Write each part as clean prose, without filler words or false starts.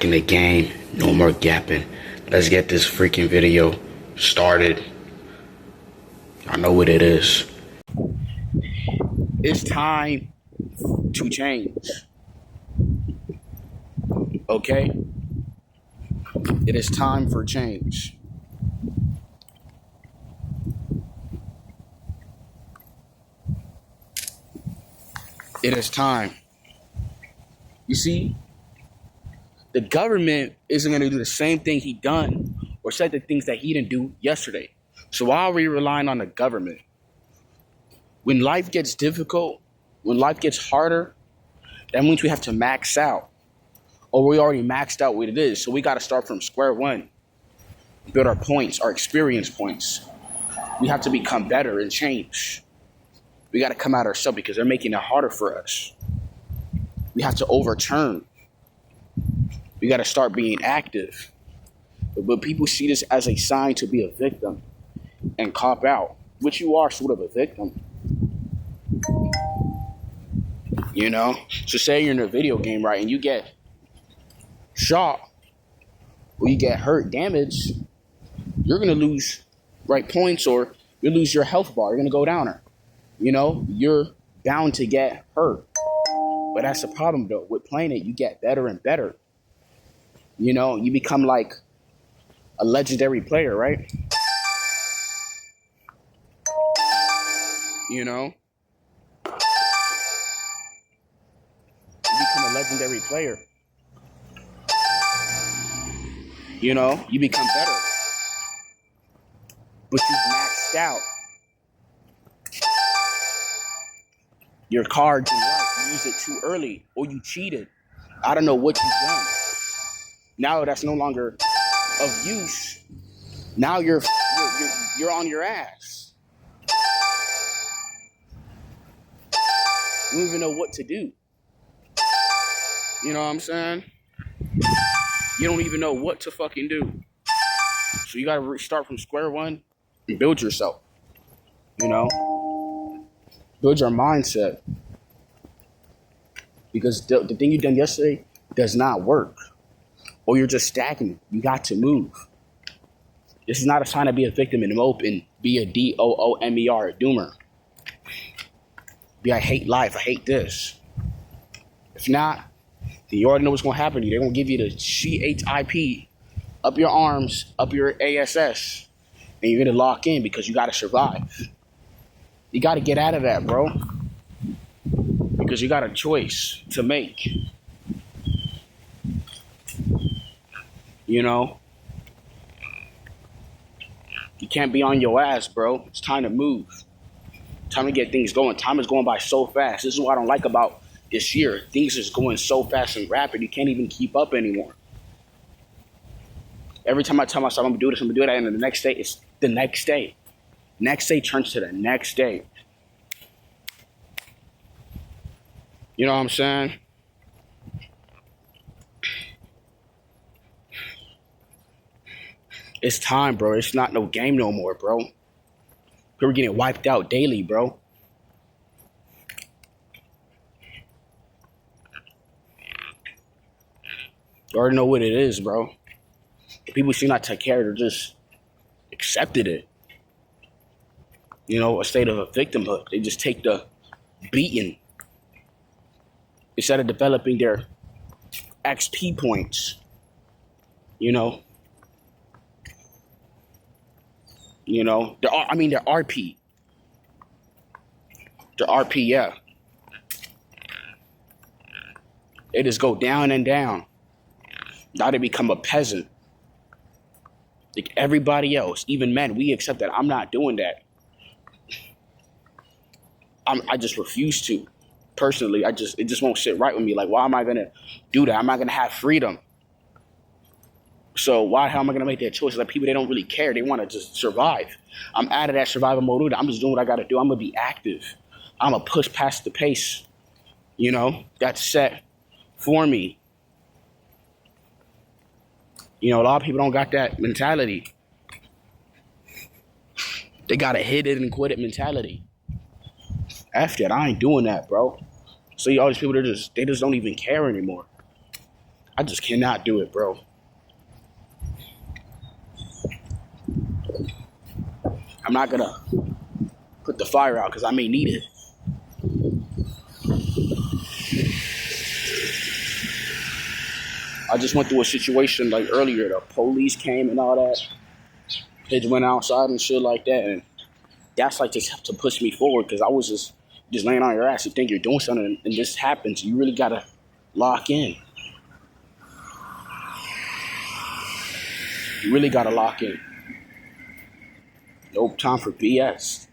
back in the game. No more gapping. Let's get this freaking video started. I know what it is. It's time to change. Okay? It is time for change. It is time. You see, the government isn't going to do the same thing he done or said the things that he didn't do yesterday. So why are we relying on the government? When life gets difficult, when life gets harder, that means we have to max out. Or we already maxed out what it is. So we got to start from square one. Build our points, our experience points. We have to become better and change. We got to come out ourselves because they're making it harder for us. We have to overturn. We got to start being active. But people see this as a sign to be a victim and cop out, which you are sort of a victim. You know? So say you're in a video game, right, and you get shot or you get hurt, damaged, you're going to lose, right, points, or you lose your health bar. You're going to go down. You know, you're bound to get hurt. But that's the problem, though. With playing it, you get better and better. You know, you become like a legendary player, right? You know? You become a legendary player. You know, you become better. But you've maxed out your cards in life. You used it too early, or you cheated. I don't know what you've done. Now that's no longer of use. Now you're on your ass. You don't even know what to do. You know what I'm saying? You don't even know what to fucking do. So you gotta restart from square one and build yourself. You know? Build your mindset. Because the thing you done yesterday does not work. Or you're just stagnant. You got to move. This is not a sign to be a victim and mope and be a DOOMER, a doomer. Be I hate life, I hate this. If not, then you already know what's going to happen to you. They're going to give you the CHIP up your arms, up your ASS, and you're going to lock in because you got to survive. You got to get out of that, bro. Because you got a choice to make. You know? You can't be on your ass, bro. It's time to move. Time to get things going. Time is going by so fast. This is what I don't like about this year. Things is going so fast and rapid, you can't even keep up anymore. Every time I tell myself I'm going to do this, I'm going to do that, and then the next day, it's the next day. Next day turns to the next day. You know what I'm saying? It's time, bro. It's not no game no more, bro. People are getting wiped out daily, bro. You already know what it is, bro. People seem not take care of it, just accepted it. You know, a state of a victimhood. They just take the beating instead of developing their XP points. You know? You know, their RP. Their RP, yeah. They just go down and down. Now they become a peasant. Like everybody else, even men, we accept that. I'm not doing that. I just refuse to. Personally, it just won't sit right with me. Like, why am I gonna do that? I'm not gonna have freedom. So how am I gonna make that choice? Like people, they don't really care. They want to just survive. I'm out of that survival mode. I'm just doing what I gotta do. I'm gonna be active. I'm gonna push past the pace. You know, that's set for me. You know, a lot of people don't got that mentality. They got a hit it and quit it mentality. After that, I ain't doing that, bro. See, all these people, they just don't even care anymore. I just cannot do it, bro. I'm not gonna put the fire out because I may need it. I just went through a situation like earlier. The police came and all that. They just went outside and shit like that. And that's like just to push me forward because I was just laying on your ass. You think you're doing something and this happens. You really got to lock in. You really got to lock in. No time for BS.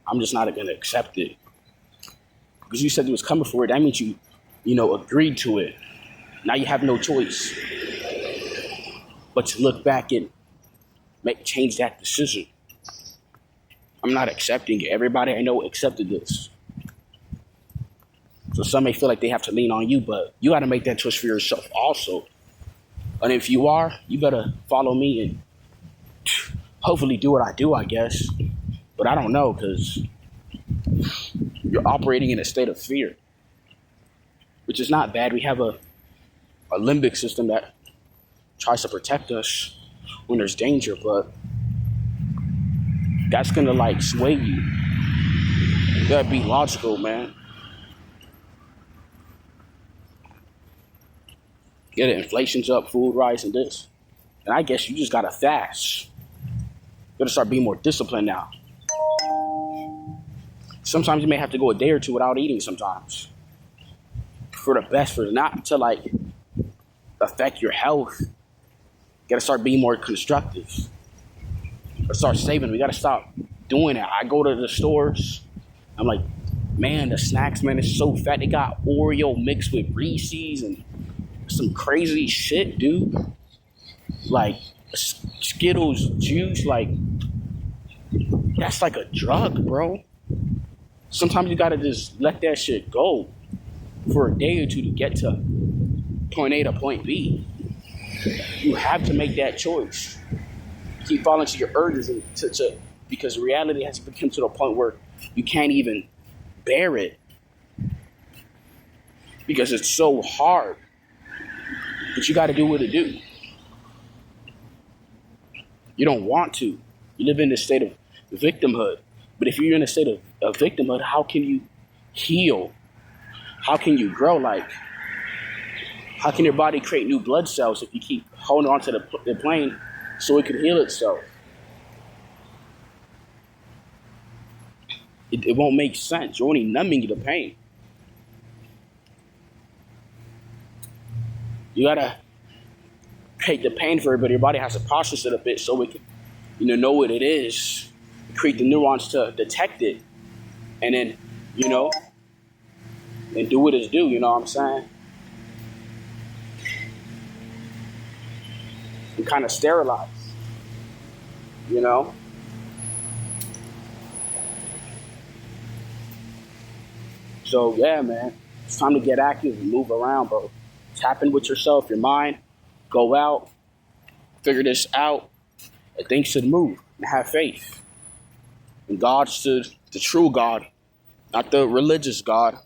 I'm just not going to accept it. Because you said you was coming for it. That means you agreed to it. Now you have no choice but to look back and change that decision. I'm not accepting it. Everybody I know accepted this. So some may feel like they have to lean on you, but you got to make that choice for yourself also. And if you are, you better follow me and hopefully do what I do, I guess. But I don't know because you're operating in a state of fear, which is not bad. We have a limbic system that tries to protect us when there's danger, but that's gonna like sway you. You gotta be logical, man. Yeah, the inflation's up, food rising, this. And I guess you just gotta fast. You gotta start being more disciplined now. Sometimes you may have to go a day or two without eating sometimes. For the best, for not to like affect your health. You gotta start being more constructive. Or start saving. We gotta stop doing that. I go to the stores. I'm like, man, the snacks, man, is so fat. They got Oreo mixed with Reese's and some crazy shit, dude. Like Skittles juice, like that's like a drug, bro. Sometimes you gotta just let that shit go for a day or two to get to point A to point B. You have to make that choice. Keep following to your urges and because reality has become to the point where you can't even bear it because it's so hard. But you got to do what it do. You don't want to. You live in this state of victimhood. But if you're in a state of victimhood, how can you heal? How can you grow? Like, how can your body create new blood cells if you keep holding on to the plane so it can heal itself? It won't make sense. You're only numbing the pain. You gotta take the pain for it, but your body has to process it a bit so it can, know what it is, create the neurons to detect it, and then, and do what it's due. You know what I'm saying? And kind of sterilize. So yeah, man, it's time to get active and move around, bro. Tap in with yourself, your mind. Go out, figure this out, and things should move. And have faith. And God's the true God, not the religious God.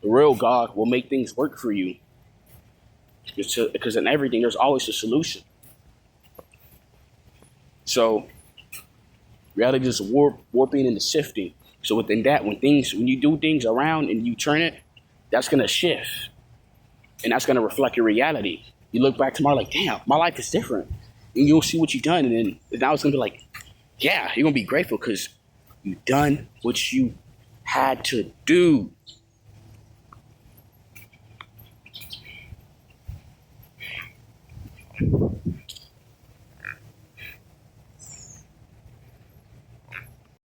The real God will make things work for you. Because in everything, there's always a solution. So reality is warping and shifting. So within that, when you do things around and you turn it, that's gonna shift. And that's gonna reflect your reality. You look back tomorrow like, damn, my life is different. And you'll see what you've done. And then now it's gonna be like, yeah, you're gonna be grateful because you've done what you had to do.